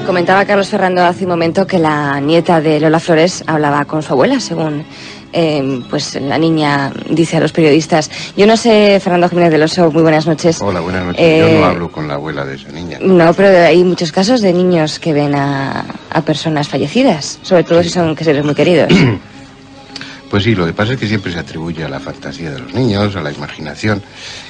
Comentaba Carlos Ferrando hace un momento que la nieta de Lola Flores hablaba con su abuela, según pues la niña dice a los periodistas. Yo no sé, Fernando Jiménez del Oso, muy buenas noches. Hola, buenas noches. Yo no hablo con la abuela de esa niña. No, pero hay muchos casos de niños que ven a personas fallecidas, sobre todo si son seres muy queridos. Pues sí, lo que pasa es que siempre se atribuye a la fantasía de los niños, a la imaginación,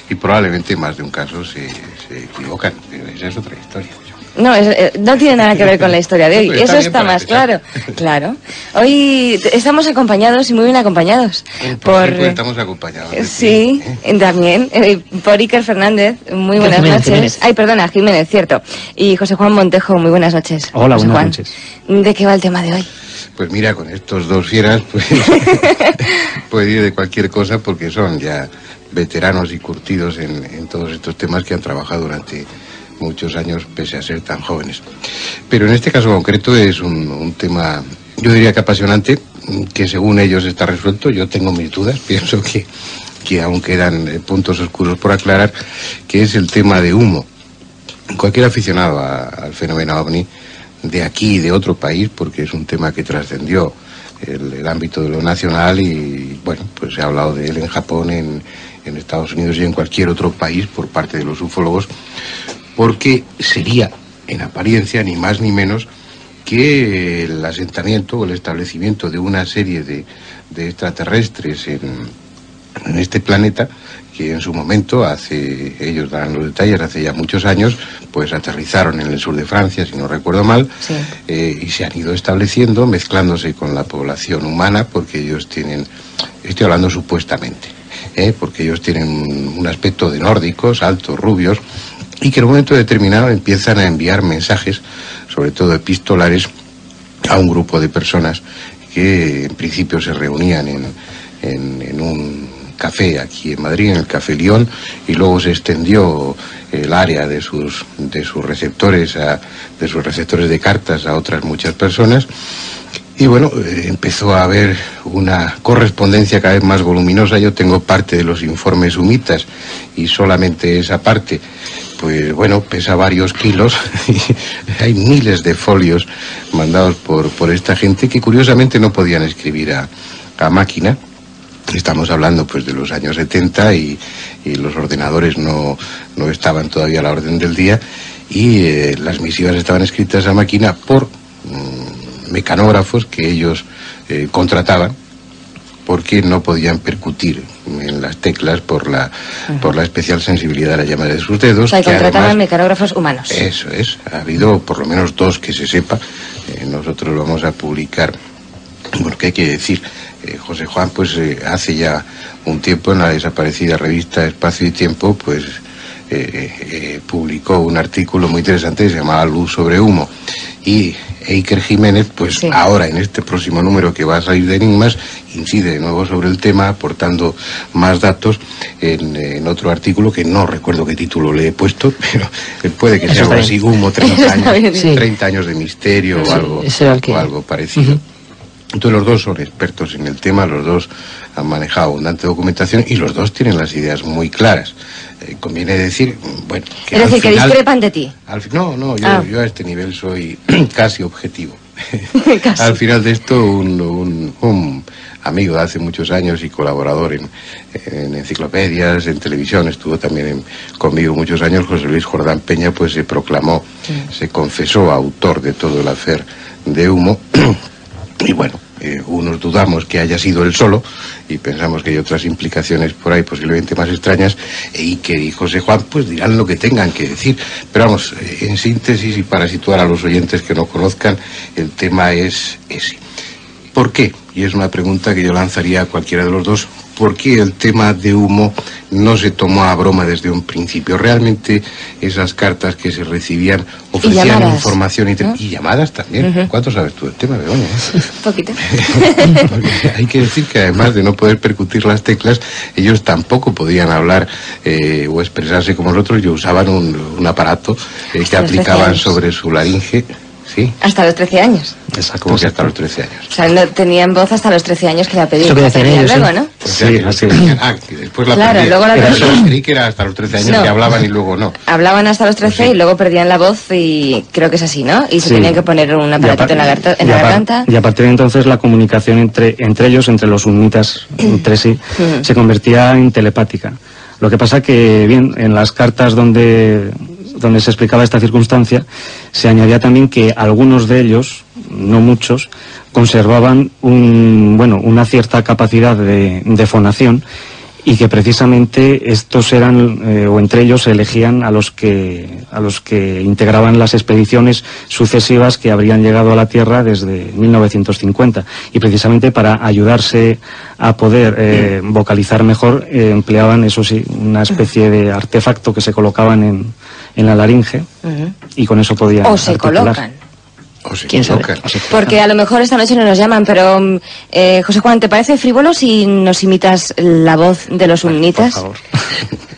y probablemente más de un caso se equivocan, pero esa es otra historia. No, no tiene nada que ver con la historia de hoy. Pues eso está más claro. Claro. Hoy estamos acompañados y muy bien acompañados. Estamos acompañados. Sí, también. Por Iker Fernández, muy buenas noches. Jiménez. Ay, perdona, Jiménez, cierto. Y José Juan Montejo, muy buenas noches. Hola, José buenas Juan. noches. ¿De qué va el tema de hoy? Pues mira, con estos dos fieras pues, puede ir de cualquier cosa porque son ya veteranos y curtidos en todos estos temas que han trabajado durante muchos años pese a ser tan jóvenes. Pero en este caso concreto es un tema, yo diría que apasionante, que según ellos está resuelto. Yo tengo mis dudas, pienso que aún quedan puntos oscuros por aclarar, que es el tema de humo. Cualquier aficionado al fenómeno OVNI, de aquí y de otro país, porque es un tema que trascendió el ámbito de lo nacional y, bueno, pues se ha hablado de él en Japón, en Estados Unidos y en cualquier otro país por parte de los ufólogos, porque sería, en apariencia, ni más ni menos que el asentamiento o el establecimiento de una serie de extraterrestres en este planeta, que en su momento, ellos dan los detalles, hace ya muchos años, pues aterrizaron en el sur de Francia, si no recuerdo mal, sí. Y se han ido estableciendo, mezclándose con la población humana, porque ellos tienen, estoy hablando supuestamente, porque ellos tienen un aspecto de nórdicos, altos, rubios, y que en un momento determinado empiezan a enviar mensajes, sobre todo epistolares, a un grupo de personas que en principio se reunían en un café aquí en Madrid, en el Café León, y luego se extendió el área de sus receptores de cartas a otras muchas personas. Y bueno, empezó a haber una correspondencia cada vez más voluminosa. Yo tengo parte de los informes humitas y solamente esa parte, pues bueno, pesa varios kilos. Hay miles de folios mandados por esta gente que curiosamente no podían escribir a máquina. Estamos hablando pues de los años 70 y los ordenadores no estaban todavía a la orden del día, y las misivas estaban escritas a máquina por mecanógrafos que ellos contrataban, porque no podían percutir en las teclas por la especial sensibilidad de la llama de sus dedos. O sea, contrataban mecanógrafos humanos. Eso es, ha habido por lo menos dos que se sepa. Nosotros lo vamos a publicar, porque hay que decir, José Juan, pues hace ya un tiempo en la desaparecida revista Espacio y Tiempo, pues publicó un artículo muy interesante que se llamaba Luz sobre Humo. Y Iker Jiménez, pues sí, ahora en este próximo número que va a salir de Enigmas, incide de nuevo sobre el tema, aportando más datos en otro artículo que no recuerdo qué título le he puesto, pero puede que sea algo así, Humo, 30 años de misterio, sí, o algo parecido. Entonces los dos son expertos en el tema, los dos han manejado abundante documentación y los dos tienen las ideas muy claras. Conviene decir, bueno, que es decir, que discrepan de ti. Yo a este nivel soy casi objetivo. Casi. Al final de esto, un amigo de hace muchos años y colaborador en enciclopedias, en televisión, estuvo también conmigo muchos años, José Luis Jordán Peña, pues se proclamó, se confesó autor de todo el afer de Humo. Y bueno, unos dudamos que haya sido él solo y pensamos que hay otras implicaciones por ahí posiblemente más extrañas, y que José Juan pues dirán lo que tengan que decir. Pero vamos, en síntesis y para situar a los oyentes que no conozcan, el tema es ese. ¿Por qué? Y es una pregunta que yo lanzaría a cualquiera de los dos. ¿Por qué el tema de Humo no se tomó a broma desde un principio? Realmente esas cartas que se recibían ofrecían información y llamadas también. ¿Cuánto sabes tú del tema, Begoña? Poquito. Hay que decir que además de no poder percutir las teclas, ellos tampoco podían hablar o expresarse como nosotros. Ellos usaban un aparato que aplicaban sobre su laringe. Sí. Hasta los 13 años. Exacto. Como que hasta los 13 años. O sea, no tenían voz hasta los 13 años que la pedían. Eso que decían ellos, luego, ¿sí? ¿no? O sea, Sí, que así. que después la Claro, perdían. luego la perdían. Creí que era hasta los 13 años No. que hablaban y luego no. Hablaban hasta los 13 Pues sí. y luego perdían la voz y creo que es así, ¿no? Y se Sí. tenían que poner un aparatito en la garganta. Y a partir de entonces la comunicación entre ellos, entre los sunitas, entre sí, se convertía en telepática. Lo que pasa que, bien, en las cartas donde se explicaba esta circunstancia, se añadía también que algunos de ellos, no muchos, conservaban una cierta capacidad de fonación, y que precisamente estos eran, o entre ellos se elegían a los que integraban las expediciones sucesivas que habrían llegado a la Tierra desde 1950, y precisamente para ayudarse a poder vocalizar mejor empleaban, eso sí, una especie de artefacto que se colocaban en la laringe, y con eso podían O se articular. colocan. O se ¿Quién sabe? equivocan. Porque a lo mejor esta noche no nos llaman, pero José Juan, ¿te parece frívolo si nos imitas la voz de los Por sumnitas? favor.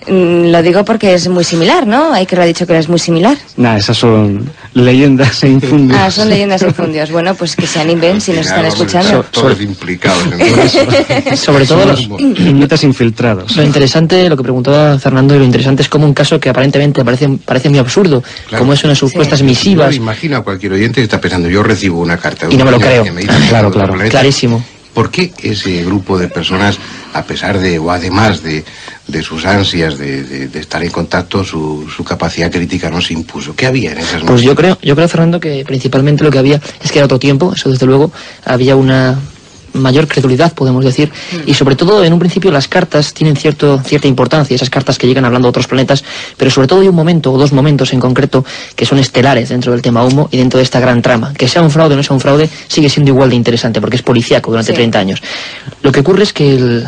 Lo digo porque es muy similar, ¿no? Hay que lo ha dicho que es muy similar. Nah, esas son leyendas e infundios. Ah, son leyendas e infundios. Bueno, pues que se animen si nos están Al final vamos a escuchando. estar todos implicados en eso. Sobre todo los, Imitas infiltrados. lo interesante, lo que preguntaba Fernando, y lo interesante es como un caso que aparentemente parece muy absurdo, Claro. como es unas supuestas Yo misivas. imagino a cualquier oyente que está pensando, yo recibo una carta de Y no me lo un señor creo. que me dice Claro, que claro. otro planeta. Clarísimo. ¿Por qué ese grupo de personas, a pesar de, o además de sus ansias de estar en contacto, su capacidad crítica no se impuso? ¿Qué había en esas Pues noches? yo creo, Fernando, que principalmente lo que había es que era otro tiempo, eso desde luego, había una mayor credulidad, podemos decir, y sobre todo en un principio las cartas tienen cierta importancia, esas cartas que llegan hablando de otros planetas, pero sobre todo hay un momento o dos momentos en concreto que son estelares dentro del tema humo y dentro de esta gran trama. Que sea un fraude o no sea un fraude sigue siendo igual de interesante porque es policíaco durante 30 años. Lo que ocurre es que,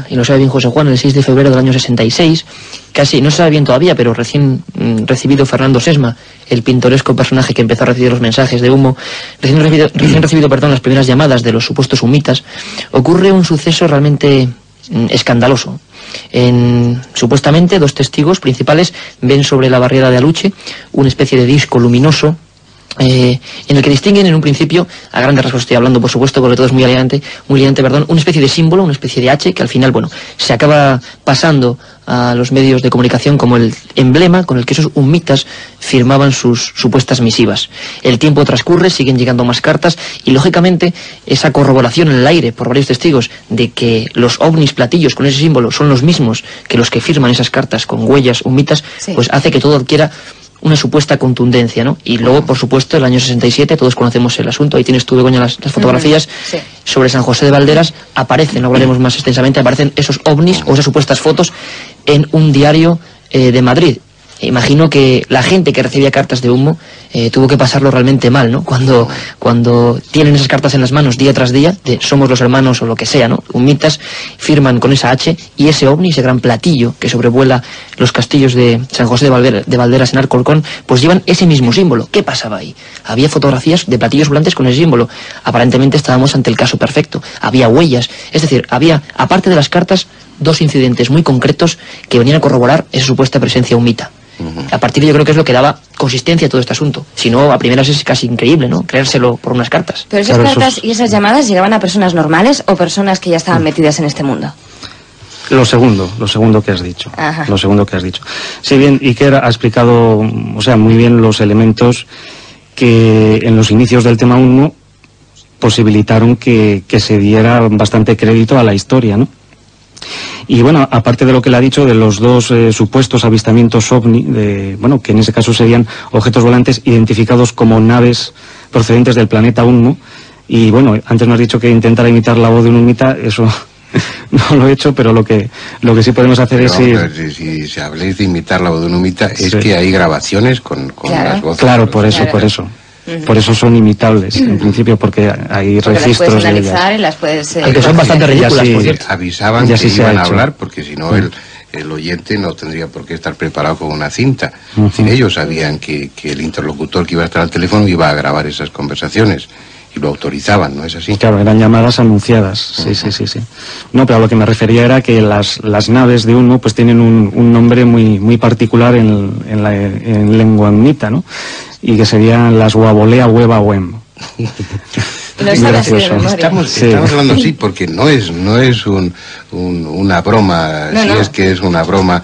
y lo sabe bien José Juan, el 6 de febrero del año 66, casi, no se sabe bien todavía, pero recién recibido Fernando Sesma, el pintoresco personaje que empezó a recibir los mensajes de humo, recién recibido las primeras llamadas de los supuestos humitas, ocurre un suceso realmente escandaloso. Supuestamente dos testigos principales ven sobre la barriada de Aluche una especie de disco luminoso en el que distinguen en un principio, a grandes rasgos estoy hablando por supuesto porque todo es muy elegante, una especie de símbolo, una especie de H que al final, bueno, se acaba pasando a los medios de comunicación como el emblema con el que esos humitas firmaban sus supuestas misivas. El tiempo transcurre, siguen llegando más cartas y lógicamente esa corroboración en el aire por varios testigos de que los ovnis platillos con ese símbolo son los mismos que los que firman esas cartas con huellas humitas, pues hace que todo adquiera una supuesta contundencia, ¿no? Y luego, por supuesto, el año 67, todos conocemos el asunto, ahí tienes tú, Begoña, las fotografías, sobre San José de Valderas, aparecen, no hablaremos más extensamente, aparecen esos ovnis o esas supuestas fotos en un diario de Madrid. Imagino que la gente que recibía cartas de humo tuvo que pasarlo realmente mal, ¿no? Cuando tienen esas cartas en las manos día tras día, de somos los hermanos o lo que sea, ¿no? Humitas, firman con esa H y ese ovni, ese gran platillo que sobrevuela los castillos de San José de Valderas en Alcorcón, pues llevan ese mismo símbolo. ¿Qué pasaba ahí? Había fotografías de platillos volantes con ese símbolo. Aparentemente estábamos ante el caso perfecto. Había huellas. Es decir, había, aparte de las cartas, dos incidentes muy concretos que venían a corroborar esa supuesta presencia humita. A partir de yo creo que es lo que daba consistencia a todo este asunto. Si no, a primeras es casi increíble, ¿no? Creérselo por unas cartas. Pero esas cartas y esas llamadas llegaban a personas normales o personas que ya estaban metidas en este mundo. Lo segundo que has dicho. Ajá. Lo segundo que has dicho. Si bien Iker ha explicado, o sea, muy bien los elementos que en los inicios del tema 1 posibilitaron que se diera bastante crédito a la historia, ¿no? Y bueno, aparte de lo que le ha dicho de los dos supuestos avistamientos ovni, que en ese caso serían objetos volantes identificados como naves procedentes del planeta Unmo, y bueno, antes me has dicho que intentara imitar la voz de un humita, eso no lo he hecho, pero lo que sí podemos hacer es ir... Si habléis de imitar la voz de un humita, es que hay grabaciones con las voces. Claro, por eso. Por eso son imitables, en principio, porque hay registros las puedes de analizar ellas. y las puedes... Aunque son bastante ridículas, por cierto. Avisaban Ya que sí se iban ha a hecho. hablar, porque si no el oyente no tendría por qué estar preparado con una cinta. Ellos sabían que el interlocutor que iba a estar al teléfono iba a grabar esas conversaciones. lo autorizaban, ¿no es así? Claro, eran llamadas anunciadas, sí. No, pero a lo que me refería era que las naves de Unmo pues tienen un nombre muy particular en lengua unita, ¿no? Y que serían las Wabolea Hueva Wem. No estamos hablando así porque no es una broma, es que es una broma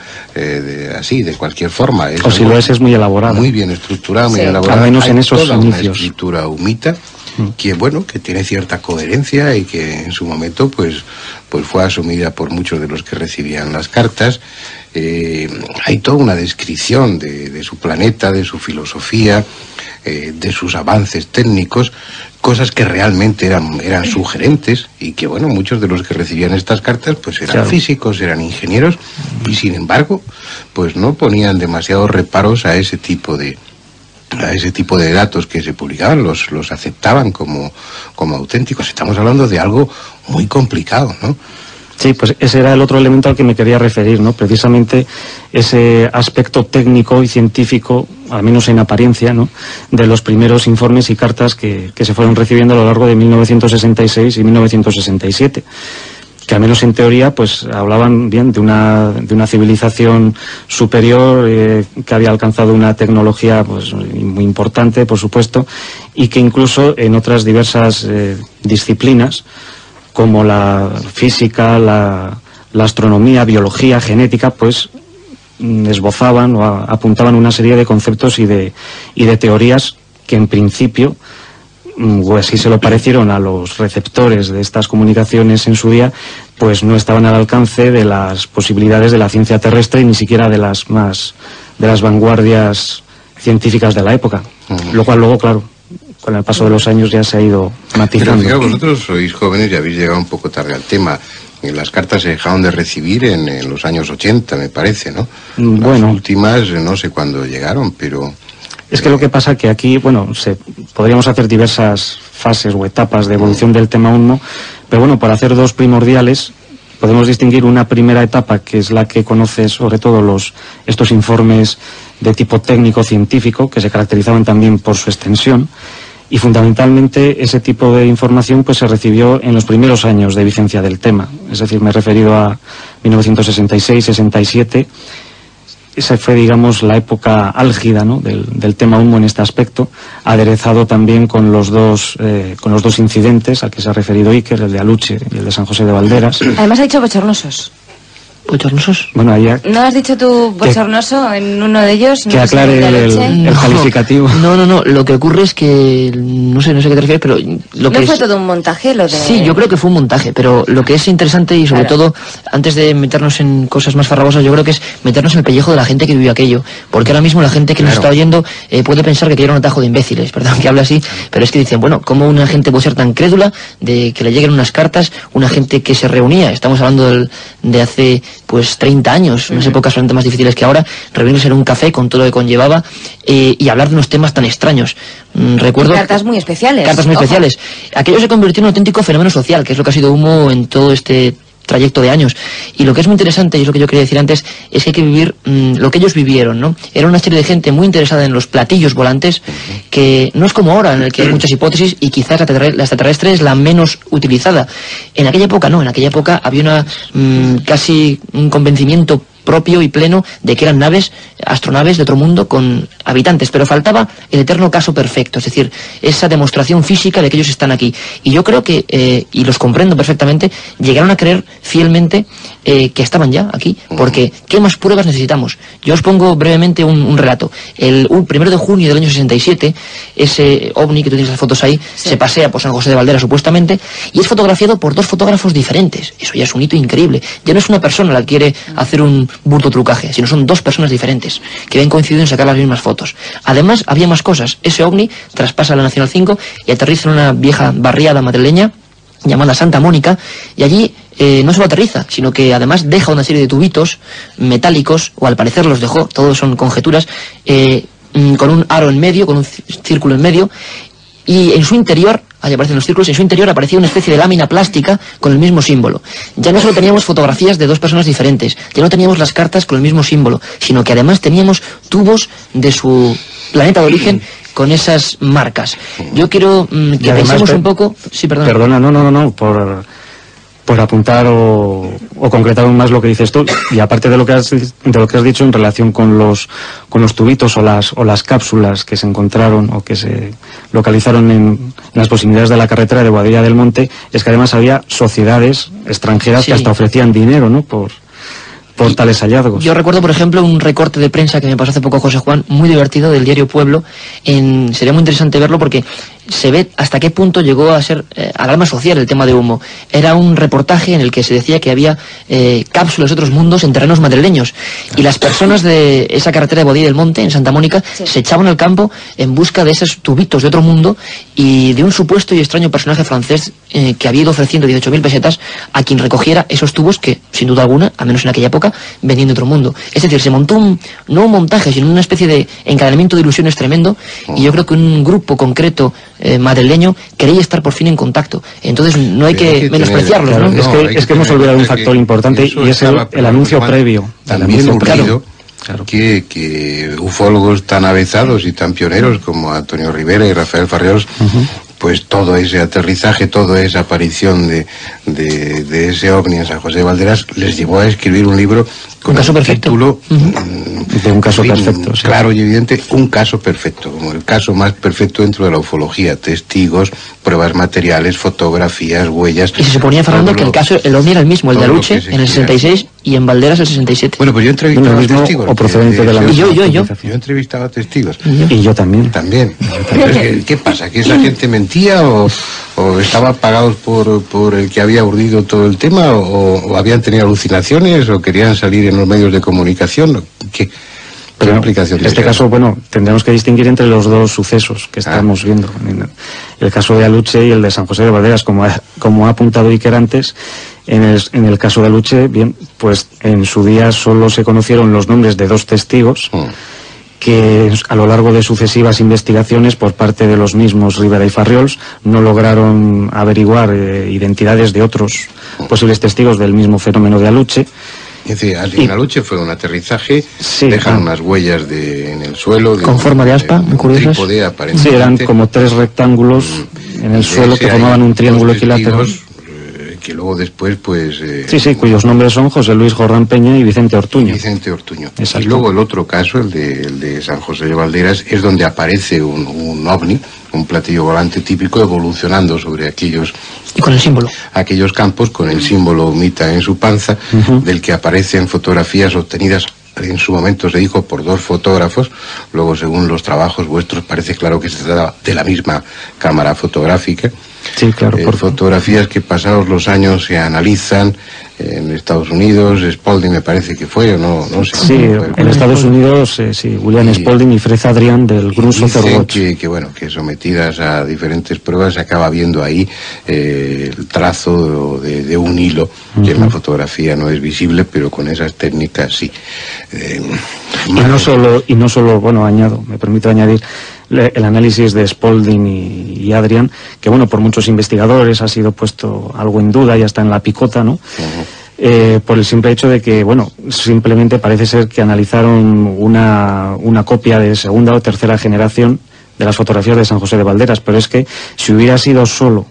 así, de cualquier forma. O si lo es muy elaborado. Muy bien estructurado, muy elaborado. Al menos en esos toda inicios. Una escritura humita que, bueno, que tiene cierta coherencia y que en su momento pues fue asumida por muchos de los que recibían las cartas. Hay toda una descripción de su planeta, de su filosofía, de sus avances técnicos, cosas que realmente eran sugerentes y que, bueno, muchos de los que recibían estas cartas pues eran físicos, eran ingenieros y sin embargo pues no ponían demasiados reparos a ese tipo de datos que se publicaban, los aceptaban como auténticos. Estamos hablando de algo muy complicado, ¿no? Sí, pues ese era el otro elemento al que me quería referir, ¿no? Precisamente ese aspecto técnico y científico, al menos en apariencia, ¿no?, de los primeros informes y cartas que se fueron recibiendo a lo largo de 1966 y 1967. Que al menos en teoría pues hablaban bien de una civilización superior que había alcanzado una tecnología pues muy importante, por supuesto, y que incluso en otras diversas disciplinas como la física, la astronomía, biología, genética, pues esbozaban o apuntaban una serie de conceptos y de teorías que en principio, o así se lo parecieron a los receptores de estas comunicaciones en su día, pues no estaban al alcance de las posibilidades de la ciencia terrestre y ni siquiera de las vanguardias científicas de la época. Lo cual luego, claro, con el paso de los años ya se ha ido matizando. Pero fíjate, vosotros sois jóvenes y habéis llegado un poco tarde al tema. Las cartas se dejaron de recibir en los años 80, me parece, ¿no? Bueno. Las últimas no sé cuándo llegaron, pero... Es que lo que pasa que aquí, bueno, podríamos hacer diversas fases o etapas de evolución del tema Unmo, pero bueno, para hacer dos primordiales, podemos distinguir una primera etapa, que es la que conoce sobre todo estos informes de tipo técnico-científico, que se caracterizaban también por su extensión, y fundamentalmente ese tipo de información pues se recibió en los primeros años de vigencia del tema, es decir, me he referido a 1966-67, esa fue, digamos, la época álgida, ¿no?, del tema Unmo en este aspecto, aderezado también con los dos incidentes a que se ha referido Iker, el de Aluche y el de San José de Valderas. Además ha dicho bochornosos. ¿Bochornosos? Bueno, ahí ¿No has dicho tú bochornoso en uno de ellos? Que aclare el calificativo. No, lo que ocurre es que, no sé a qué te refieres, pero lo que ¿No fue todo un montaje lo de...? Sí, yo creo que fue un montaje, pero lo que es interesante y sobre todo, antes de meternos en cosas más farragosas, yo creo que es meternos en el pellejo de la gente que vivió aquello, porque ahora mismo la gente que nos está oyendo puede pensar que era un atajo de imbéciles, perdón que habla así, pero es que dicen, bueno, ¿cómo una gente puede ser tan crédula de que le lleguen unas cartas, una gente que se reunía, estamos hablando de hace pues 30 años, unas épocas bastante más difíciles que ahora, reunirse en un café con todo lo que conllevaba y hablar de unos temas tan extraños. Recuerdo... Cartas muy especiales. Cartas muy especiales. Aquello se convirtió en un auténtico fenómeno social, que es lo que ha sido Unmo en todo este trayecto de años. Y lo que es muy interesante, y es lo que yo quería decir antes, es que hay que vivir lo que ellos vivieron, ¿no? Era una serie de gente muy interesada en los platillos volantes, que no es como ahora, en el que hay muchas hipótesis y quizás la extraterrestre es la menos utilizada. En aquella época no, en aquella época había casi un convencimiento propio y pleno de que eran astronaves de otro mundo con habitantes, pero faltaba el eterno caso perfecto, es decir, esa demostración física de que ellos están aquí. Y yo creo que, y los comprendo perfectamente, llegaron a creer fielmente que estaban ya aquí, porque ¿qué más pruebas necesitamos? Yo os pongo brevemente un relato. El 1 de junio del año 67, ese ovni, que tú tienes las fotos ahí, se pasea por San José de Valderas supuestamente, y es fotografiado por dos fotógrafos diferentes. Eso ya es un hito increíble. Ya no es una persona la que quiere hacer un burdo trucaje, sino son dos personas diferentes que habían coincidido en sacar las mismas fotos. Además, había más cosas. Ese ovni traspasa la Nacional 5 y aterriza en una vieja barriada madrileña llamada Santa Mónica, y allí no solo aterriza, sino que además deja una serie de tubitos metálicos, o al parecer los dejó, todos son conjeturas, con un aro en medio, con un círculo en medio, y en su interior, ahí aparecen los círculos, en su interior aparecía una especie de lámina plástica con el mismo símbolo. Ya no solo teníamos fotografías de dos personas diferentes, ya no teníamos las cartas con el mismo símbolo, sino que además teníamos tubos de su planeta de origen con esas marcas. Yo quiero que pensemos un poco... Sí, perdona. Perdona, no, por apuntar o concretar aún más lo que dices tú, y aparte de lo que has dicho en relación con los tubitos o las cápsulas que se encontraron o que se localizaron en las proximidades de la carretera de Boadilla del Monte, es que además había sociedades extranjeras que hasta ofrecían dinero, ¿no?, por tales hallazgos. Yo recuerdo, por ejemplo, un recorte de prensa que me pasó hace poco José Juan, muy divertido, del diario Pueblo. Sería muy interesante verlo porque se ve hasta qué punto llegó a ser alarma social el tema de humo. Era un reportaje en el que se decía que había cápsulas de otros mundos en terrenos madrileños, y las personas de esa carretera de Boadilla del Monte, en Santa Mónica, se echaban al campo en busca de esos tubitos de otro mundo y de un supuesto y extraño personaje francés que había ido ofreciendo 18.000 pesetas a quien recogiera esos tubos que, sin duda alguna, al menos en aquella época, venían de otro mundo. Es decir, se montó no un montaje, sino una especie de encadenamiento de ilusiones tremendo, y yo creo que un grupo concreto madrileño quería estar por fin en contacto. Entonces no hay que menospreciarlos, ¿no? Es que hemos olvidado un factor importante, y es el anuncio previo. También ocurrido que ufólogos tan avezados y tan pioneros como Antonio Rivera y Rafael Farreros, pues todo ese aterrizaje, toda esa aparición de ese ovni en San José de Valderas les llevó a escribir un libro con el título de un caso perfecto. Sí. Claro y evidente, un caso perfecto, como el caso más perfecto dentro de la ufología: testigos, pruebas materiales, fotografías, huellas. Y se suponía, Fernando, que el ovni era el mismo, el de Aluche en el 66 y en Valderas el 67. Bueno, pues yo entrevistaba a testigos. O procedente de la misma. Yo entrevistaba a testigos. Y yo también. ¿Qué pasa? ¿Que esa gente mentía o estaban pagados por el que había urdido todo el tema, o habían tenido alucinaciones, o querían salir en los medios de comunicación? ¿Qué implicación tiene? En este caso, bueno, tendremos que distinguir entre los dos sucesos que estamos viendo. El caso de Aluche y el de San José de Valderas, como ha apuntado Iker antes. En el caso de Aluche, bien, pues en su día solo se conocieron los nombres de 2 testigos, que a lo largo de sucesivas investigaciones por parte de los mismos Rivera y Farriols no lograron averiguar identidades de otros posibles testigos del mismo fenómeno de Aluche. Es decir, en Aluche fue un aterrizaje, dejan unas huellas en el suelo. Con forma de aspa, muy curiosas. Sí, eran como 3 rectángulos en el suelo que formaban un triángulo equilátero. Que luego después, pues... sí, cuyos nombres son José Luis Gorrán Peña y Vicente Ortuño. Exacto. Y luego el otro caso, el de San José de Valderas, es donde aparece un ovni, un platillo volante típico, evolucionando sobre aquellos... Y con el símbolo. Aquellos campos, con el símbolo Mita en su panza, del que aparecen fotografías obtenidas, en su momento se dijo, por 2 fotógrafos. Luego, según los trabajos vuestros, parece claro que se trata de la misma cámara fotográfica. Sí, claro. Por fotografías que pasados los años se analizan en Estados Unidos. Spalding me parece que fue, o no sé. Sí, en Estados Unidos, sí, William Spalding y Fred Adrian del Grun Sotherwatch. Que sometidas a diferentes pruebas se acaba viendo ahí el trazo de un hilo, que en la fotografía no es visible, pero con esas técnicas sí. Y no solo, bueno, me permito añadir el análisis de Spalding y Adrian, que bueno, por muchos investigadores ha sido puesto algo en duda y hasta en la picota, ¿no? Por el simple hecho de que, bueno, simplemente parece ser que analizaron una copia de segunda o tercera generación de las fotografías de San José de Valderas, pero es que si hubiera sido solo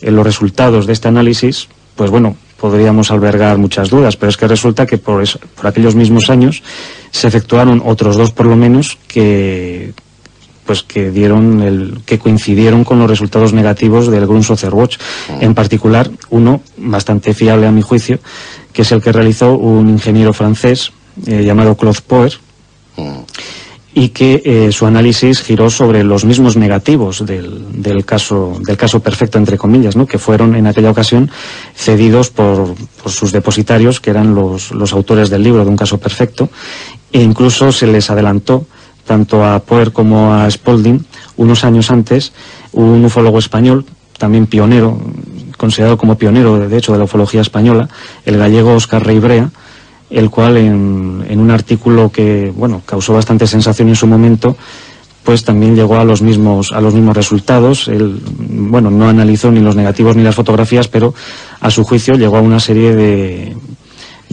los resultados de este análisis, pues bueno, podríamos albergar muchas dudas, pero es que resulta que por aquellos mismos años se efectuaron otros 2 por lo menos que coincidieron con los resultados negativos del Grun Sotherwatch. En particular, uno bastante fiable a mi juicio, que es el que realizó un ingeniero francés llamado Claude Poer, y que su análisis giró sobre los mismos negativos del caso perfecto, entre comillas, ¿no?, que fueron en aquella ocasión cedidos por sus depositarios, que eran los autores del libro de Un caso perfecto, e incluso se les adelantó tanto a Poer como a Spalding unos años antes un ufólogo español, también pionero, considerado como pionero de hecho de la ufología española, el gallego Óscar Rey Brea, el cual en un artículo que bueno causó bastante sensación en su momento, pues también llegó a los mismos resultados. Él bueno no analizó ni los negativos ni las fotografías, pero a su juicio llegó a una serie de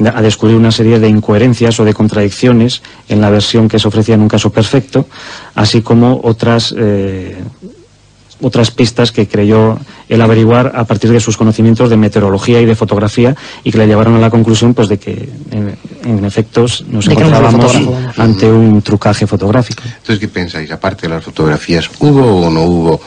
a descubrir una serie de incoherencias o de contradicciones en la versión que se ofrecía en Un caso perfecto, así como otras pistas que creyó él averiguar a partir de sus conocimientos de meteorología y de fotografía, y que le llevaron a la conclusión pues de que en efecto nos encontrábamos ante un trucaje fotográfico. Entonces, ¿qué pensáis? Aparte de las fotografías, ¿hubo o no hubo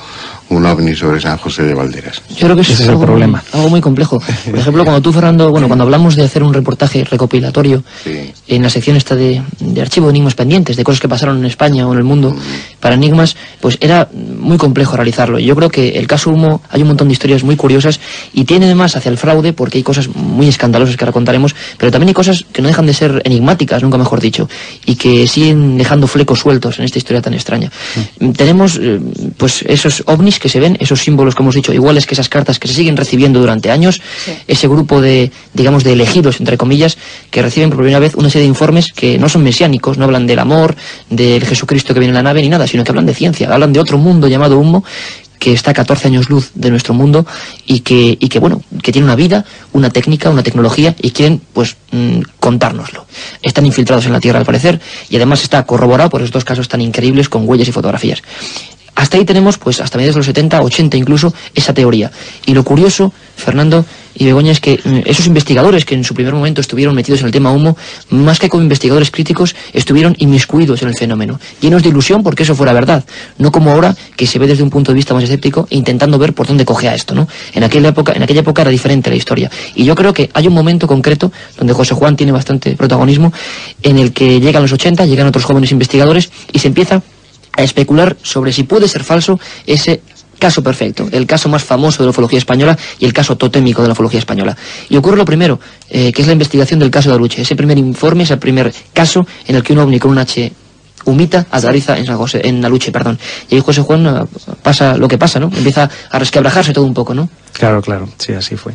un ovni sobre San José de Valderas? Yo creo que ese es el problema. Algo muy complejo. Por ejemplo, cuando tú, Fernando, cuando hablamos de hacer un reportaje recopilatorio, sí, en la sección esta de archivo de enigmas pendientes, de cosas que pasaron en España o en el mundo, para enigmas, pues era muy complejo realizarlo. Yo creo que el caso Humo, hay un montón de historias muy curiosas, y tiene además hacia el fraude, porque hay cosas muy escandalosas que ahora contaremos, pero también hay cosas que no dejan de ser enigmáticas, nunca mejor dicho, y que siguen dejando flecos sueltos en esta historia tan extraña. Tenemos pues esos ovnis que se ven, esos símbolos que hemos dicho, iguales que esas cartas que se siguen recibiendo durante años, sí, ese grupo de, digamos, de elegidos, entre comillas, que reciben por primera vez una serie de informes que no son mesiánicos, no hablan del amor, del Jesucristo que viene en la nave, ni nada, sino que hablan de ciencia, hablan de otro mundo llamado Humo, que está a 14 años luz de nuestro mundo, y que bueno, que tiene una vida, una técnica, una tecnología, y quieren, pues, contárnoslo. Están infiltrados en la Tierra, al parecer, y además está corroborado por esos dos casos tan increíbles con huellas y fotografías. Hasta ahí tenemos, pues, hasta mediados de los 70, 80 incluso, esa teoría. Y lo curioso, Fernando y Begoña, es que esos investigadores que en su primer momento estuvieron metidos en el tema Humo, más que como investigadores críticos, estuvieron inmiscuidos en el fenómeno, llenos de ilusión porque eso fuera verdad, no como ahora, que se ve desde un punto de vista más escéptico, intentando ver por dónde cogea esto, ¿no? En aquella época era diferente la historia. Y yo creo que hay un momento concreto, donde José Juan tiene bastante protagonismo, en el que llegan los 80, llegan otros jóvenes investigadores, y se empieza a especular sobre si puede ser falso ese caso perfecto, el caso más famoso de la ufología española y el caso totémico de la ufología española. Y ocurre lo primero, que es la investigación del caso de Aluche, ese primer informe, ese primer caso en el que un ovni con un H humita aterriza en Aluche, perdón. Y ahí José Juan pasa lo que pasa, ¿no? Empieza a resquebrajarse todo un poco, ¿no? Claro, sí, así fue.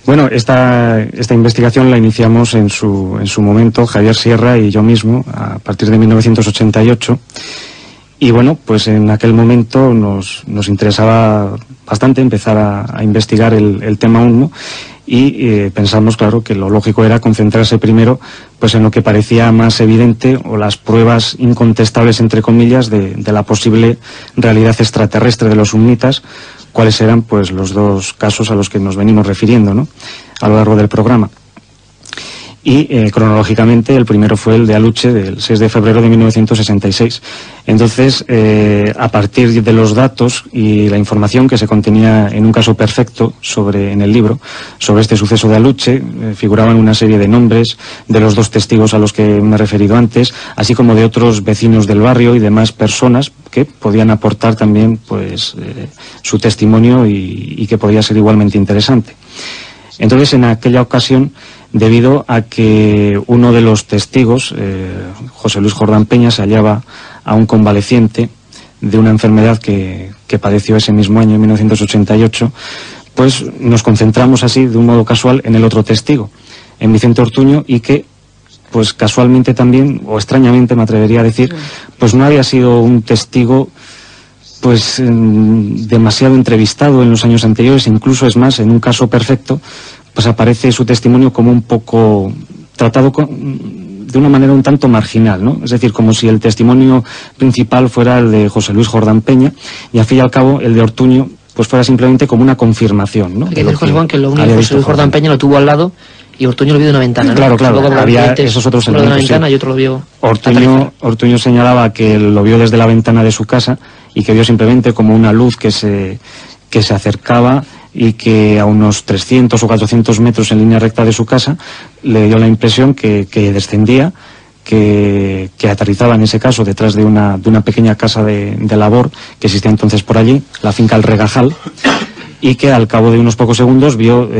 Bueno, esta investigación la iniciamos en su momento Javier Sierra y yo mismo, a partir de 1988. Y bueno, pues en aquel momento nos interesaba bastante empezar a investigar el tema Humo, y pensamos, claro, que lo lógico era concentrarse primero pues en lo que parecía más evidente, o las pruebas incontestables, entre comillas, de la posible realidad extraterrestre de los humnitas, cuáles eran pues los dos casos a los que nos venimos refiriendo, ¿no?, a lo largo del programa. Y cronológicamente el primero fue el de Aluche, del 6 de febrero de 1966. Entonces, a partir de los datos y la información que se contenía en Un caso perfecto en el libro, sobre este suceso de Aluche, figuraban una serie de nombres de los dos testigos a los que me he referido antes, así como de otros vecinos del barrio y demás personas que podían aportar también pues su testimonio y que podía ser igualmente interesante. Entonces, en aquella ocasión, debido a que uno de los testigos, José Luis Jordán Peña, se hallaba aún convaleciente de una enfermedad que padeció ese mismo año, en 1988, pues nos concentramos así, de un modo casual, en el otro testigo, en Vicente Ortuño, y que, pues casualmente también, o extrañamente me atrevería a decir, pues no había sido un testigo pues demasiado entrevistado en los años anteriores. Incluso, es más, en Un caso perfecto, pues aparece su testimonio como un poco tratado de una manera un tanto marginal, ¿no? Es decir, como si el testimonio principal fuera el de José Luis Jordán Peña, y al fin y al cabo el de Ortuño pues fuera simplemente como una confirmación, ¿no? Hay que decir, José Juan, que lo único que José Luis Jordán Peña lo tuvo al lado, y Ortuño lo vio de una ventana, ¿no? Claro, había esos otros elementos. Uno de una ventana, sí, y otro lo vio. Ortuño señalaba que lo vio desde la ventana de su casa, y que vio simplemente como una luz que se acercaba, y que a unos 300 o 400 metros en línea recta de su casa le dio la impresión que descendía, que aterrizaba en ese caso detrás de una pequeña casa de labor que existía entonces por allí, la finca El Regajal, y que al cabo de unos pocos segundos vio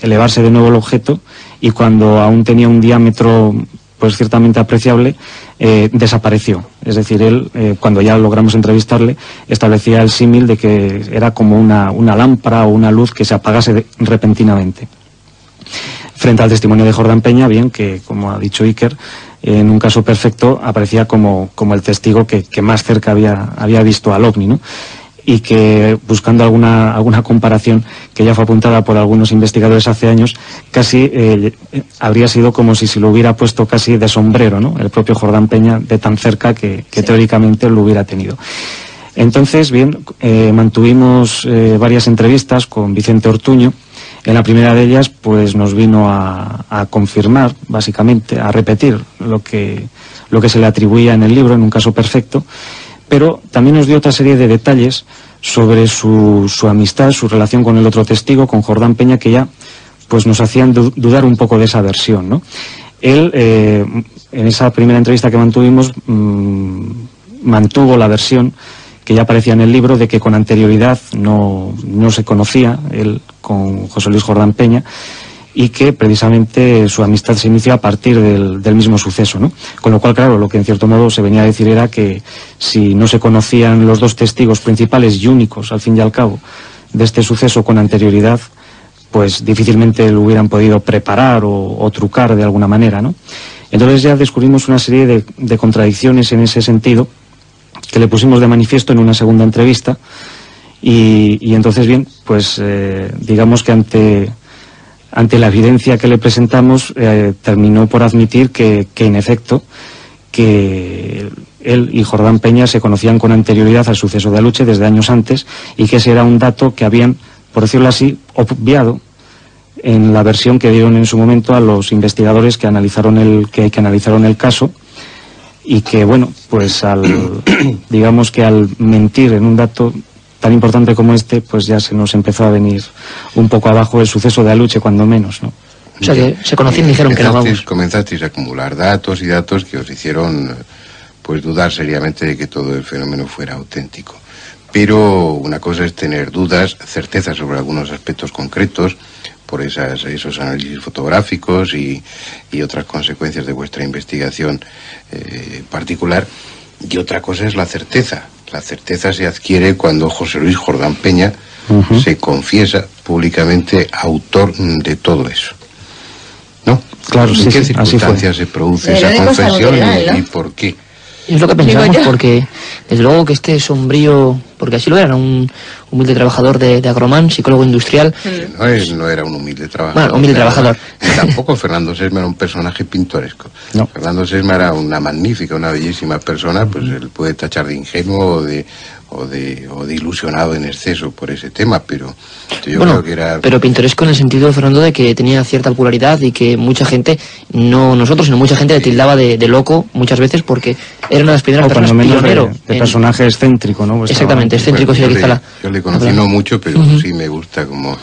elevarse de nuevo el objeto, y cuando aún tenía un diámetro pues ciertamente apreciable, desapareció. Es decir, él, cuando ya logramos entrevistarle, establecía el símil de que era como una lámpara o una luz que se apagase repentinamente. Frente al testimonio de Jordán Peña, bien, que como ha dicho Iker, en Un caso perfecto aparecía como el testigo que más cerca había visto al ovni, ¿no? y que, buscando alguna comparación que ya fue apuntada por algunos investigadores hace años, casi habría sido como si se lo hubiera puesto casi de sombrero, ¿no?, el propio Jordán Peña, de tan cerca que teóricamente lo hubiera tenido. Entonces, bien, mantuvimos varias entrevistas con Vicente Ortuño. En la primera de ellas, pues nos vino a confirmar, básicamente, a repetir lo que se le atribuía en el libro, en Un caso perfecto, pero también nos dio otra serie de detalles sobre su amistad, su relación con el otro testigo, con Jordán Peña, que ya pues nos hacían dudar un poco de esa versión, ¿no? Él, en esa primera entrevista que mantuvimos, mantuvo la versión que ya aparecía en el libro, de que con anterioridad no se conocía él con José Luis Jordán Peña, y que precisamente su amistad se inició a partir del mismo suceso, ¿no? Con lo cual, claro, lo que en cierto modo se venía a decir era que si no se conocían los dos testigos principales y únicos, al fin y al cabo, de este suceso con anterioridad, pues difícilmente lo hubieran podido preparar o trucar de alguna manera, ¿no? Entonces ya descubrimos una serie de contradicciones en ese sentido, que le pusimos de manifiesto en una segunda entrevista, y entonces, bien, pues digamos que ante la evidencia que le presentamos, terminó por admitir que en efecto, que él y Jordán Peña se conocían con anterioridad al suceso de Aluche desde años antes, y que ese era un dato que habían, por decirlo así, obviado en la versión que dieron en su momento a los investigadores que analizaron el caso, y que, bueno, pues digamos que al mentir en un dato tan importante como este, pues ya se nos empezó a venir un poco abajo el suceso de Aluche, cuando menos, ¿no? O sea, que se conocían y dijeron que no, vamos. Comenzasteis a acumular datos y datos que os hicieron pues dudar seriamente de que todo el fenómeno fuera auténtico. Pero una cosa es tener dudas, certezas sobre algunos aspectos concretos, por esos análisis fotográficos y otras consecuencias de vuestra investigación particular, y otra cosa es la certeza. La certeza se adquiere cuando José Luis Jordán Peña se confiesa públicamente autor de todo eso, ¿no? Claro, ¿En qué circunstancias se produce esa confesión y por qué? Es lo que pensamos, porque desde luego que este sombrío, porque así lo era un humilde trabajador de Agromán, psicólogo industrial. No era un humilde trabajador. Bueno, humilde trabajador. Tampoco Fernando Sesma era un personaje pintoresco. No. Fernando Sesma era una magnífica, una bellísima persona, pues él puede tachar de ingenuo o de ilusionado en exceso por ese tema, pero yo creo que era... Pero pintoresco en el sentido, Fernando, de que tenía cierta popularidad y que mucha gente, no nosotros, sino mucha gente le tildaba de loco muchas veces, porque era una de las primeras personas pionero. De personaje excéntrico, ¿no? Pues exactamente, excéntrico sería quizá la... Yo le conocí no mucho, pero sí me gusta como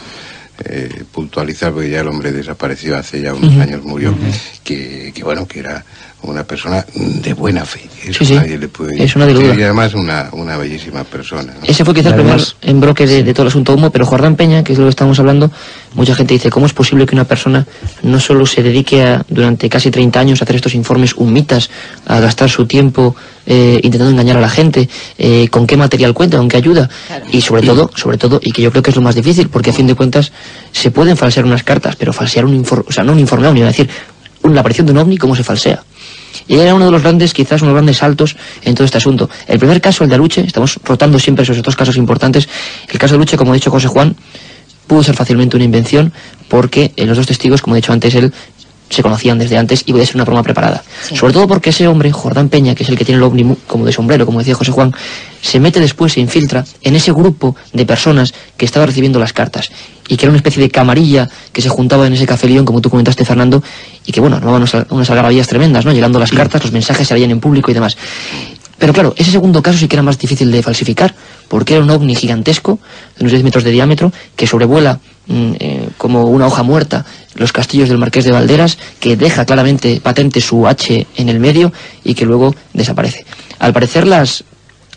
puntualizar, porque ya el hombre desapareció hace ya unos años, murió, que bueno, que era una persona de buena fe. Eso nadie le puede decir. Es una de duda. Y además una bellísima persona, ¿no? Ese fue quizás el primer embroque de todo el asunto humo, pero Jordán Peña, que es de lo que estamos hablando, mucha gente dice, ¿cómo es posible que una persona no solo se dedique durante casi 30 años a hacer estos informes humitas, a gastar su tiempo intentando engañar a la gente, con qué material cuenta, con qué ayuda? Claro. Y sobre todo, y que yo creo que es lo más difícil, porque a fin de cuentas se pueden falsear unas cartas, pero falsear un informe, o sea, no un informe ovni, es decir, la aparición de un ovni, ¿cómo se falsea? Y era uno de los grandes, quizás unos grandes saltos en todo este asunto. El primer caso, el de Aluche, estamos rotando siempre esos dos casos importantes. El caso de Aluche, como ha dicho José Juan, pudo ser fácilmente una invención, porque los dos testigos, como he dicho antes, él se conocían desde antes y podía ser una broma preparada. Sí. Sobre todo porque ese hombre, Jordán Peña, que es el que tiene el ovni como de sombrero, como decía José Juan, se mete después, se infiltra en ese grupo de personas que estaba recibiendo las cartas, y que era una especie de camarilla que se juntaba en ese Café León, como tú comentaste, Fernando, y que, bueno, armaban unas algarabías tremendas, ¿no? Llegando las cartas, los mensajes se leían en público y demás. Pero claro, ese segundo caso sí que era más difícil de falsificar, porque era un ovni gigantesco, de unos 10 metros de diámetro, que sobrevuela como una hoja muerta los castillos del Marqués de Valderas, que deja claramente patente su H en el medio y que luego desaparece. Al parecer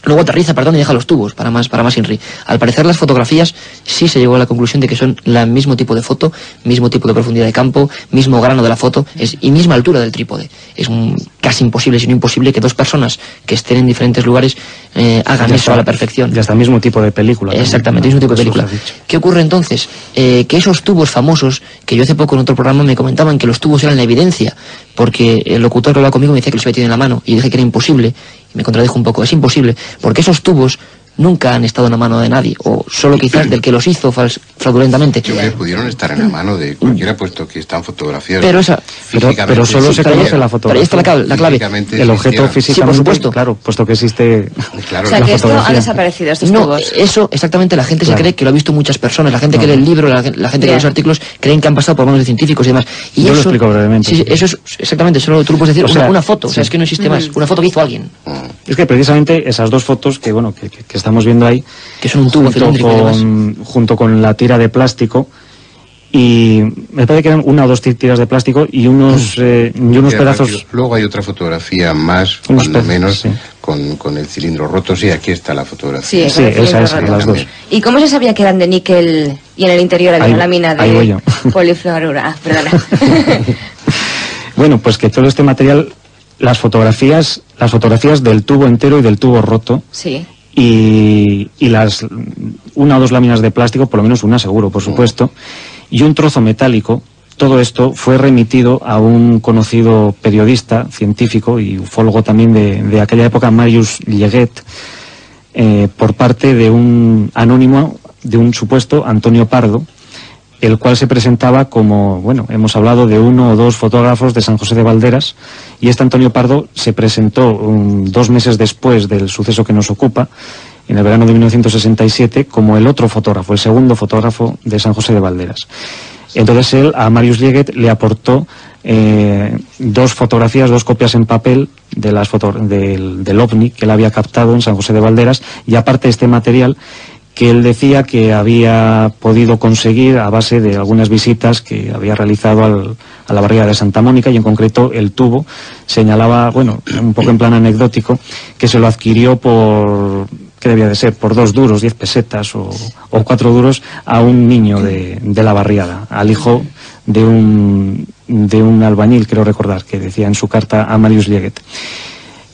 luego aterriza, y deja los tubos, para más INRI. Al parecer las fotografías sí se llegó a la conclusión de que son el mismo tipo de foto, mismo tipo de profundidad de campo, mismo grano de la foto y misma altura del trípode. Es casi imposible, si no imposible, que dos personas que estén en diferentes lugares hagan eso a la perfección. Y hasta el mismo tipo de película. Exactamente, el mismo tipo de película. ¿Qué ocurre entonces? Que esos tubos famosos, que yo hace poco en otro programa me comentaban que los tubos eran la evidencia, porque el locutor que hablaba conmigo me decía que los había tenido en la mano, y dije que era imposible, y me contradijo un poco. Es imposible, porque esos tubos nunca han estado en la mano de nadie, o solo quizás del que los hizo fraudulentamente. Sí, pudieron estar en la mano de cualquiera, puesto que están fotografías. Pero pero solo se conoce la fotografía. Ahí está la clave. El objeto físicamente, sí, por supuesto. Claro, puesto que existe. Claro, o sea, que esto ha desaparecido, estos tubos. Eso, exactamente, la gente se cree que lo ha visto muchas personas, la gente que lee el libro, la gente que lee los artículos, creen que han pasado por manos de científicos y demás. Y yo eso, lo explico brevemente. Sí, eso es exactamente, solo tú lo puedes decir, una foto, o sea, es que no existe más, una foto que hizo alguien. Es que precisamente esas dos fotos que estamos viendo ahí, que son un tubo cilíndrico junto con la tira de plástico, y me parece que eran una o dos tiras de plástico y unos pedazos. Luego hay otra fotografía más, cuando menos, sí, con el cilindro roto. Sí, aquí está la fotografía. Sí, esa es, las dos. ¿Y cómo se sabía que eran de níquel y en el interior había una lámina de polifluorura? Perdona. Bueno, pues que todo este material, las fotografías del tubo entero y del tubo roto. Sí. Y una o dos láminas de plástico, por lo menos una seguro, por supuesto, y un trozo metálico. Todo esto fue remitido a un conocido periodista, científico y ufólogo también de aquella época, Marius Lleget, por parte de un anónimo, de un supuesto Antonio Pardo, el cual se presentaba como, bueno, hemos hablado de uno o dos fotógrafos de San José de Valderas, y este Antonio Pardo se presentó 2 meses después del suceso que nos ocupa, en el verano de 1967, como el otro fotógrafo, el segundo fotógrafo de San José de Valderas. Entonces él, a Marius Lleget, le aportó 2 fotografías, 2 copias en papel de del OVNI que él había captado en San José de Valderas, y aparte este material que él decía que había podido conseguir a base de algunas visitas que había realizado a la barriada de Santa Mónica, y en concreto el tubo señalaba, bueno, un poco en plan anecdótico, que se lo adquirió por, ¿qué debía de ser?, por 2 duros, 10 pesetas o 4 duros a un niño de la barriada, al hijo de un albañil, creo recordar, que decía en su carta a Marius Lleget.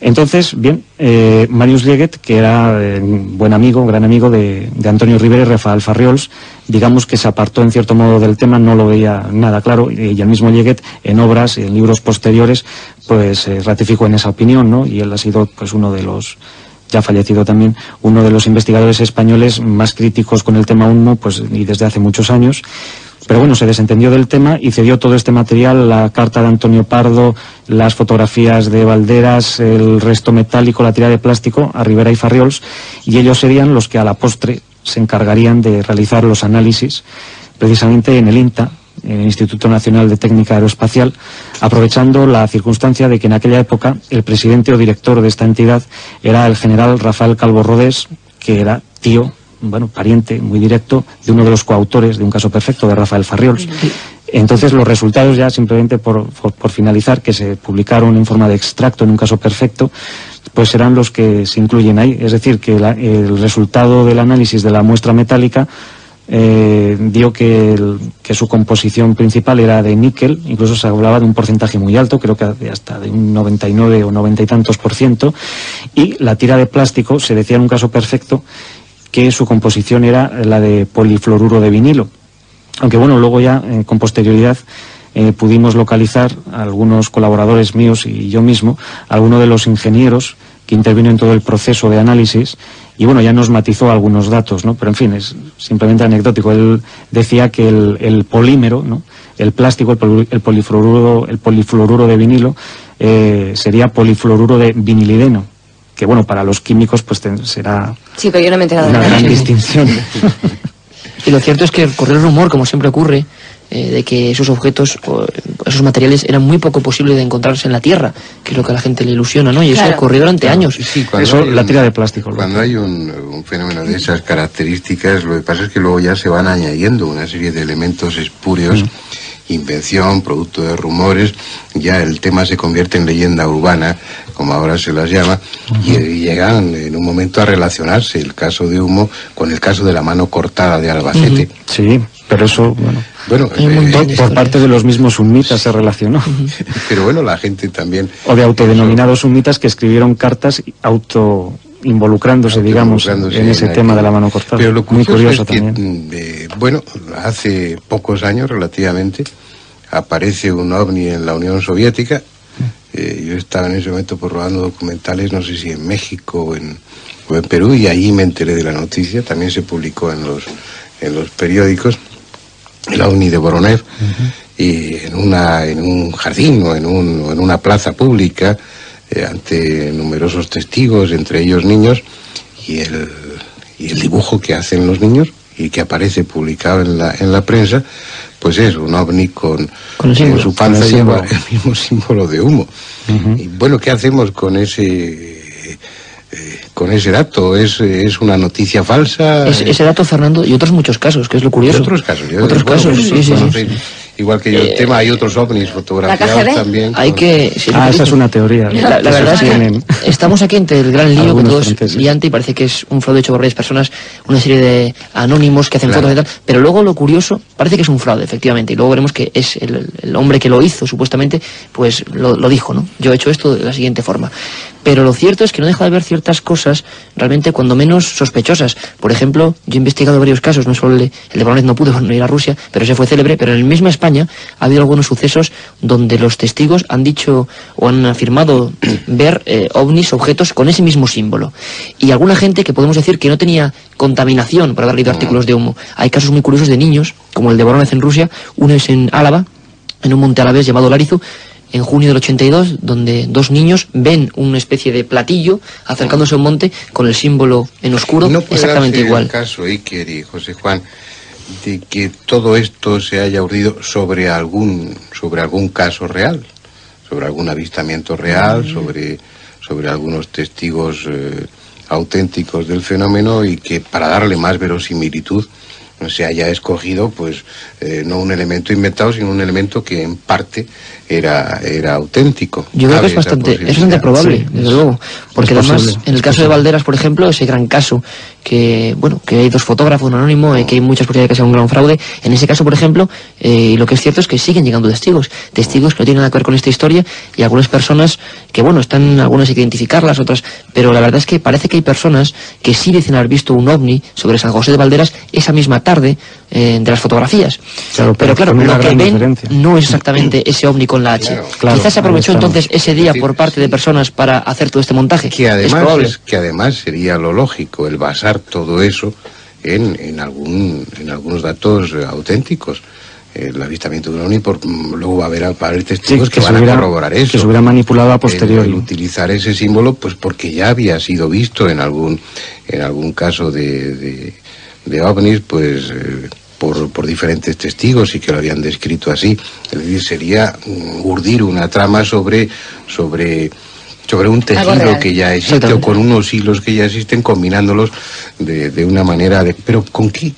Entonces, bien, Marius Lleget, que era gran amigo de Antonio Rivera y Rafael Farriols, digamos que se apartó en cierto modo del tema, no lo veía nada claro, y el mismo Lleget, en obras y en libros posteriores, pues ratificó en esa opinión, ¿no? Y él ha sido, pues, uno de los, ya fallecido también, uno de los investigadores españoles más críticos con el tema UNMO, pues, y desde hace muchos años. Pero bueno, se desentendió del tema y cedió todo este material, la carta de Antonio Pardo, las fotografías de Valderas, el resto metálico, la tira de plástico, a Rivera y Farriols, y ellos serían los que a la postre se encargarían de realizar los análisis, precisamente en el INTA, en el Instituto Nacional de Técnica Aeroespacial, aprovechando la circunstancia de que en aquella época el presidente o director de esta entidad era el general Rafael Calvo Rodés, que era tío, bueno, pariente muy directo de uno de los coautores de Un caso perfecto, de Rafael Farriols. Entonces los resultados, ya simplemente por finalizar, que se publicaron en forma de extracto en Un caso perfecto, pues serán los que se incluyen ahí. Es decir, que el resultado del análisis de la muestra metálica dio que su composición principal era de níquel, incluso se hablaba de un porcentaje muy alto, creo que hasta de un 99 o 90 y tantos %, y la tira de plástico se decía en Un caso perfecto que su composición era la de polifluoruro de vinilo. Aunque bueno, luego ya con posterioridad pudimos localizar a algunos colaboradores míos y yo mismo, alguno de los ingenieros que intervino en todo el proceso de análisis, y bueno, ya nos matizó algunos datos, ¿no? Pero en fin, es simplemente anecdótico. Él decía que el polímero, ¿no?, el plástico, el polifluoruro de vinilo, sería polifluoruro de vinilideno, que bueno, para los químicos pues será, sí, pero yo no me he enterado una gran distinción. Y lo cierto es que corrió el rumor, como siempre ocurre, de que esos objetos, esos materiales, eran muy poco posible de encontrarse en la Tierra, que es lo que a la gente le ilusiona, ¿no? Y eso ocurrió durante años. Sí, eso, la tira de plástico. Cuando hay un fenómeno de esas características, lo que pasa es que luego ya se van añadiendo una serie de elementos espurios, invención, producto de rumores, ya el tema se convierte en leyenda urbana, como ahora se las llama, y llegan en un momento a relacionarse el caso de Humo con el caso de la mano cortada de Albacete. Sí, pero eso, bueno, por parte de los mismos summitas se relacionó. Pero bueno, la gente también... O de autodenominados summitas que escribieron cartas involucrándose, digamos, en ese tema de la mano cortada. Pero lo muy curioso es que, también. bueno, hace pocos años relativamente aparece un ovni en la Unión Soviética. Yo estaba en ese momento rodando documentales, no sé si en México estuve en Perú y ahí me enteré de la noticia, también se publicó en los periódicos, el ovni de Voronezh, y en un jardín o en una plaza pública, ante numerosos testigos, entre ellos niños, y el dibujo que hacen los niños y que aparece publicado en la prensa, pues es un ovni en su panza lleva el mismo símbolo de humo. Y bueno, ¿qué hacemos con ese dato? ¿Es una noticia falsa? Ese dato, Fernando, y otros muchos casos, que es lo curioso. Y otros casos. Sí. Igual que yo, el tema, hay otros ovnis fotografiados también. Esa es una teoría. La verdad es que estamos aquí entre el gran lío, que todo es liante y parece que es un fraude hecho por varias personas, una serie de anónimos que hacen fotos y tal, pero luego lo curioso, parece que es un fraude, efectivamente, y luego veremos que es el hombre que lo hizo, supuestamente, pues lo dijo, ¿no? Yo he hecho esto de la siguiente forma. Pero lo cierto es que no deja de haber ciertas cosas realmente cuando menos sospechosas. Por ejemplo, yo he investigado varios casos, no solo el de Voronezh no pudo ir a Rusia, pero ese fue célebre, pero en el mismo España ha habido algunos sucesos donde los testigos han dicho o han afirmado ver ovnis, objetos con ese mismo símbolo. Y alguna gente que podemos decir que no tenía contaminación por haber leído artículos de humo. Hay casos muy curiosos de niños, como el de Voronezh en Rusia, uno es en Álava, en un monte alavés llamado Larizu, en junio del 82, donde dos niños ven una especie de platillo acercándose a un monte con el símbolo en oscuro, exactamente igual. ¿No puede darse el caso, Iker y José Juan, de que todo esto se haya urdido sobre algún caso real, sobre algún avistamiento real, sobre algunos testigos auténticos del fenómeno, y que para darle más verosimilitud se haya escogido, pues, no un elemento inventado, sino un elemento que en parte era auténtico? Yo creo que es bastante probable, desde luego, porque además, en el caso de Valderas, por ejemplo, ese gran caso que hay dos fotógrafos, un anónimo, que hay muchas posibilidades de que sea un gran fraude. En ese caso, por ejemplo, lo que es cierto es que siguen llegando testigos que no tienen nada que ver con esta historia, y algunas personas que, están, algunas hay que identificarlas, otras, pero la verdad es que parece que hay personas que sí dicen haber visto un ovni sobre San José de Valderas esa misma tarde de las fotografías. Claro, pero claro, lo que ven no es exactamente ese ovni con la H. Claro, quizás se aprovechó entonces ese día por parte de personas para hacer todo este montaje. Que además sería lo lógico, el basar todo eso en algunos datos auténticos. El avistamiento de un ovni, luego va a haber testigos que van a corroborar eso. Que se hubiera manipulado a posteriori. El utilizar ese símbolo, pues porque ya había sido visto en algún caso de ovnis, pues por diferentes testigos, y que lo habían descrito así. Es decir, sería urdir una trama sobre un tejido que ya existe, o con unos hilos que ya existen, combinándolos de una manera ¿pero con qué?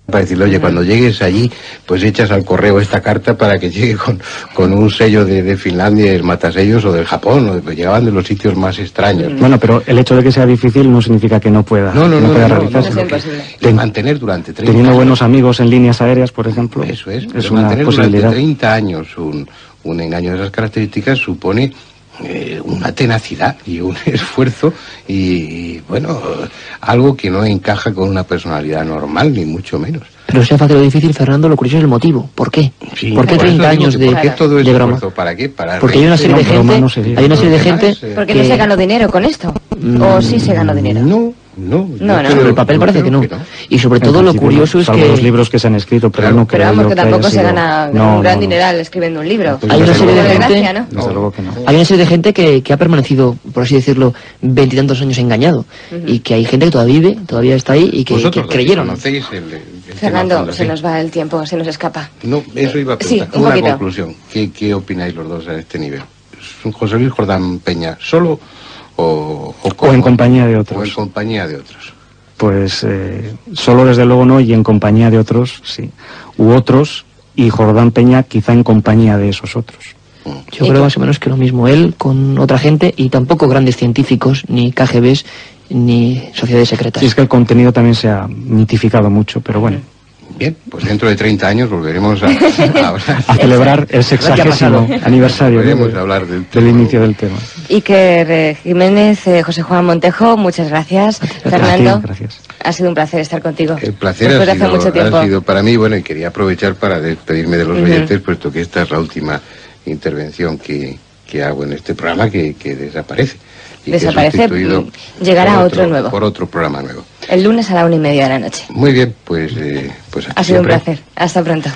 Para decirle, oye, cuando llegues allí, pues echas al correo esta carta para que llegue con un sello de Finlandia, el matasellos, o del Japón, pues llegaban de los sitios más extraños. Bueno, pero el hecho de que sea difícil no significa que no pueda realizarse. De mantener durante 30 teniendo años. Buenos amigos en líneas aéreas, por ejemplo, Eso es una mantener posibilidad. Durante 30 años un engaño de esas características supone una tenacidad y un esfuerzo, y bueno, algo que no encaja con una personalidad normal, ni mucho menos. Pero sea fácil o difícil, Fernando, lo curioso es el motivo. ¿Por qué? Sí, ¿Por qué 30 años de broma? ¿Para qué? Porque hay una serie de gente, porque no se ganó dinero con esto. ¿O sí se ganó dinero? No. Sobre el papel parece que no. Y sobre todo lo curioso es que los libros que se han escrito, pero no creo. Pero vamos, que tampoco se gana un gran dineral escribiendo un libro. Hay una serie de gente, desde luego que no. Hay una serie de gente que ha permanecido, por así decirlo, 20 y tantos años engañado, y que hay gente que todavía está ahí y que creyeron. ¿Conocéis Fernando, se nos va el tiempo, se nos escapa. No, eso iba a preguntar. Sí, una conclusión. ¿Qué opináis los dos a este nivel? José Luis Jordán Peña, ¿solo o en compañía de otros? O en compañía de otros. Pues solo desde luego no, y en compañía de otros sí. U otros, y Jordán Peña quizá en compañía de esos otros. Yo creo más o menos que lo mismo, él con otra gente, y tampoco grandes científicos, ni KGBs, ni sociedades secretas. Sí, es que el contenido también se ha mitificado mucho, pero bueno. Bien, pues dentro de 30 años volveremos a hablar. A celebrar el 60º aniversario volveremos a hablar del inicio del tema. Iker Jiménez, José Juan Montejo, muchas gracias. Fernando, gracias. Ha sido un placer estar contigo. El placer ha sido para mí, bueno, y quería aprovechar para despedirme de los oyentes, puesto que esta es la última intervención que hago en este programa que desaparece. y que desaparece, sustituido llegará otro nuevo. Por otro programa nuevo. El lunes a la 1:30 de la noche. Muy bien, pues aquí Ha sido un siempre. placer. Hasta pronto.